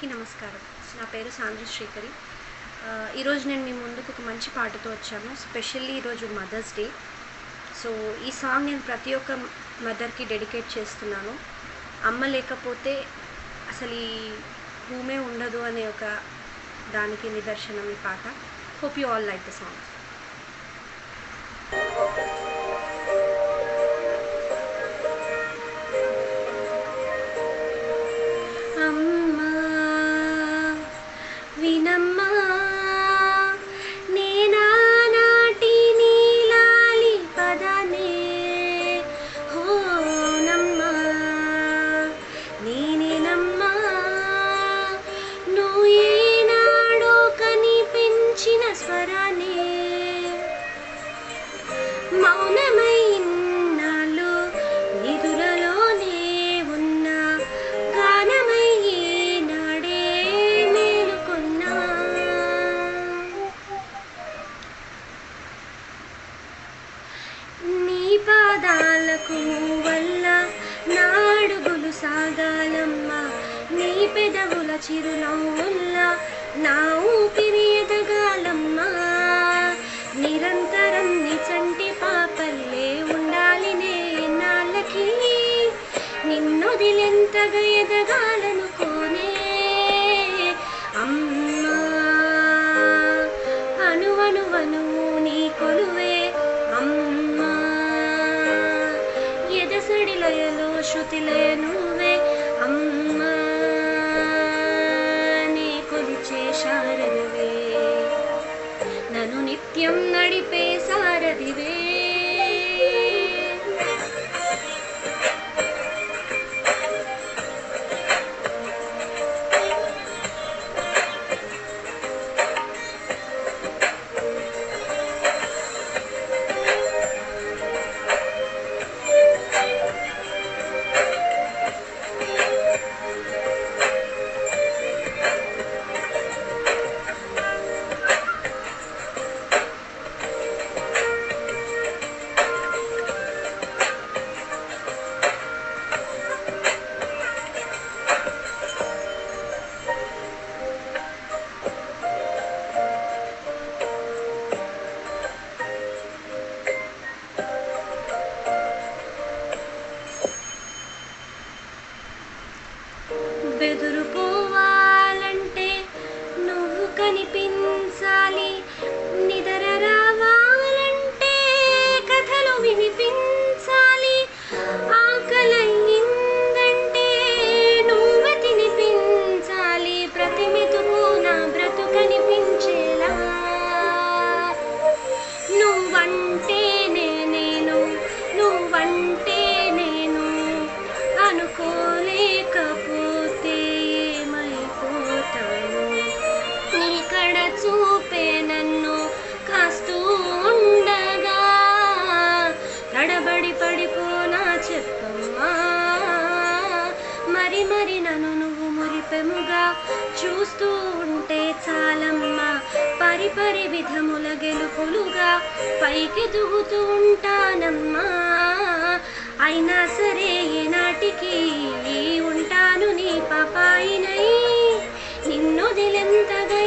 అందరికీ నమస్కారం. నా పేరు సాంద్రి శ్రీకరి. ఈరోజు నేను మీ ముందుకు ఒక మంచి పాటతో వచ్చాను. స్పెషల్లీ ఈరోజు మదర్స్ డే. సో ఈ సాంగ్ నేను ప్రతి ఒక్క మదర్కి డెడికేట్ చేస్తున్నాను. అమ్మ లేకపోతే అసలు ఈ భూమే ఉండదు అనే ఒక దానికి నిదర్శనం ఈ పాట. Hope you all like the song. అమ్మా వినమ్మా నేనానాటి నీలాలి పదనే హోనమ్మా నేనేనమ్మా నువ్వు ఏనాడో కనిపించిన స్వరానే మౌనమై ఇన్నాళ్ళు నిదురలోనే ఉన్న గానమై ఏనాడే మేలుకొన్నా నీ పాదాలకు వల్ల నాడుగులు సాగాలమ్మా నీ పెదవుల చిరునవ్వుల్లా నా ఊపిరి ఎదగాలమ్మా నిరంతరం నీ చంటి పాపల్లే ఉండాలి నేనాళ్ళకి నిన్నొదిలెంతగా ఎదగాలనుకోనే అమ్మా అణువణువను నీ కొలువే అమ్మా ఎదసడిలయలో శృతిలయ నువ్వే అమ్మా నే కొలిచే శారదవే నన్ను నిత్యం నడిపే సారథివే బెదురుకోవాలంటే నువ్వు కనిపించాలి నిద్ర రావాలంటే కథలు వినిపించాలి ఆకలయ్యిందంటే నువ్వు తినిపించాలి ప్రతి మెతుకు నా బ్రతుకనిపించేలా నువ్వంటేనే నేను నువ్వంటే నేను అనుకోలేకపోతే ఏమైపోతాను నీ కడ చూపే నన్ను కాస్తూ ఉండగా తడబడి పడిపోనా చెప్పమ్మా మరి మరి నన్ను నువ్వు మురిపెముగా చూస్తూ ఉంటే చాలమ్మా పరిపరి విధముల గెలుపులుగా పైకి దిగుతూ ఉంటానమ్మా అయినా సరే ఏనాటికి ఉంటాను నీ పాపాయినై నిన్నొదిలెంతగా